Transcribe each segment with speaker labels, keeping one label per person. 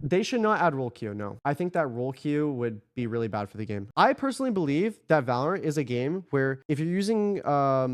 Speaker 1: They should not add role queue, no. I think that role queue would be really bad for the game. I personally believe that Valorant is a game where if you're using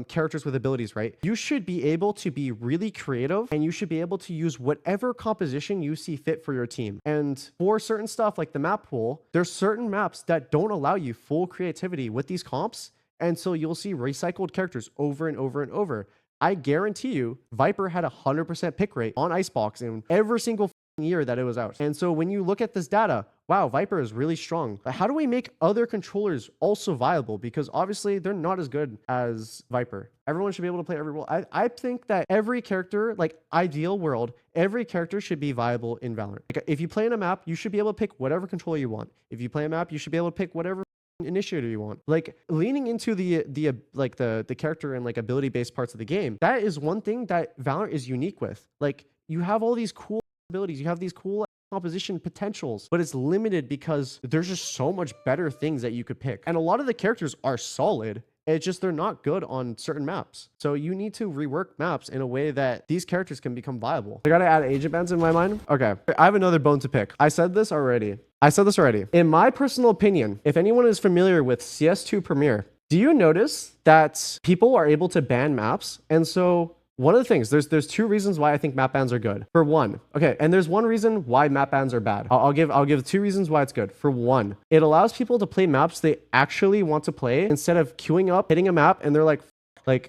Speaker 1: characters with abilities, right, you should be able to be really creative and you should be able to use whatever composition you see fit for your team. And for certain stuff like the map pool, there's certain maps that don't allow you full creativity with these comps. And so you'll see recycled characters over and over and over. I guarantee you, Viper had a 100% pick rate on Icebox in every single year that it was out. And so when you look at this data, wow, Viper is really strong. But how do we make other controllers also viable? Because obviously they're not as good as Viper. Everyone should be able to play every role. I think that every character, like ideal world, every character should be viable in Valorant. Like if you play in a map, you should be able to pick whatever controller you want. If you play a map, you should be able to pick whatever initiator you want. Like leaning into the character and like ability based parts of the game, that is one thing that Valorant is unique with. Like you have all these cool abilities, you have these cool composition potentials, but it's limited because there's just so much better things that you could pick, and a lot of the characters are solid. It's just they're not good on certain maps. So you need to rework maps in a way that these characters can become viable. I gotta add agent bans in my mind. Okay, I have another bone to pick. I said this already. In my personal opinion, if anyone is familiar with CS2 Premier, do you notice that people are able to ban maps? And so one of the things, there's two reasons why I think map bans are good. For one, okay, and there's one reason why map bans are bad. I'll give two reasons why it's good. For one, it allows people to play maps they actually want to play instead of queuing up, hitting a map, and they're like,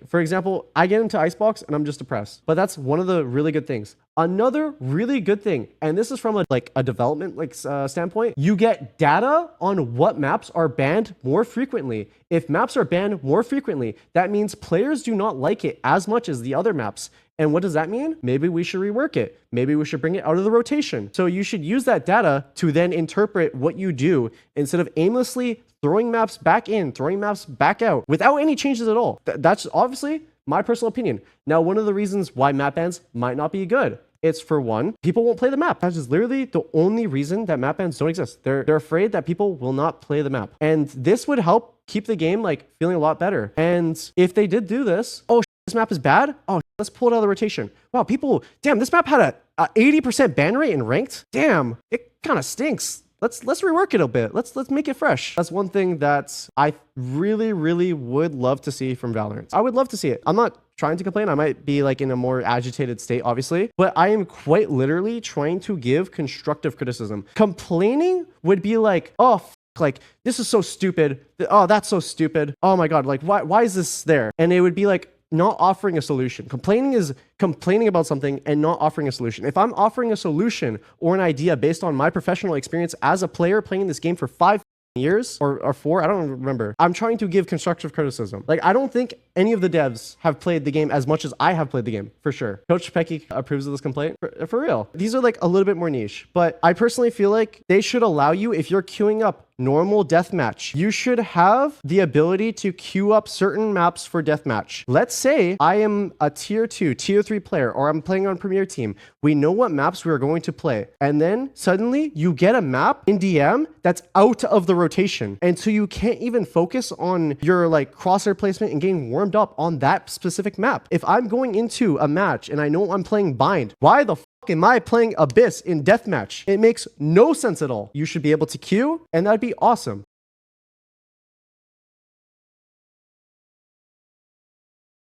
Speaker 1: for example, I get into Icebox and I'm just depressed. But that's one of the really good things. Another really good thing, and this is from a development standpoint, you get data on what maps are banned more frequently. If maps are banned more frequently, that means players do not like it as much as the other maps. And what does that mean? Maybe we should rework it. Maybe we should bring it out of the rotation. So you should use that data to then interpret what you do instead of aimlessly throwing maps back in, throwing maps back out without any changes at all. That's obviously my personal opinion. Now, one of the reasons why map bans might not be good, it's for one, people won't play the map. That is literally the only reason that map bans don't exist. They're afraid that people will not play the map. And this would help keep the game like feeling a lot better. And if they did do this, oh, this map is bad. Oh, let's pull it out of the rotation. Wow, people, damn, this map had a 80% ban rate in ranked. Damn, it kind of stinks. Let's rework it a bit. Let's make it fresh. That's one thing that I really, really would love to see from Valorant. I would love to see it. I'm not trying to complain. I might be like in a more agitated state, obviously, but I am quite literally trying to give constructive criticism. Complaining would be like, oh, like this is so stupid. Oh, that's so stupid. Oh my God, like why is this there? And it would be like not offering a solution. Complaining is complaining about something and not offering a solution. If I'm offering a solution or an idea based on my professional experience as a player playing this game for 5 years or 4, I don't remember, I'm trying to give constructive criticism. Like, I don't think any of the devs have played the game as much as I have played the game, for sure. Coach Pecky approves of this complaint. For real. These are like a little bit more niche, but I personally feel like they should allow you, if you're queuing up normal deathmatch, you should have the ability to queue up certain maps for deathmatch. Let's say I am a tier 2, tier 3 player, or I'm playing on Premier Team. We know what maps we are going to play. And then suddenly you get a map in DM that's out of the rotation. And so you can't even focus on your like crosshair placement and getting warmed up on that specific map. If I'm going into a match and I know I'm playing Bind, why the am I playing Abyss in deathmatch? It makes no sense at all. You should be able to queue, and that'd be awesome.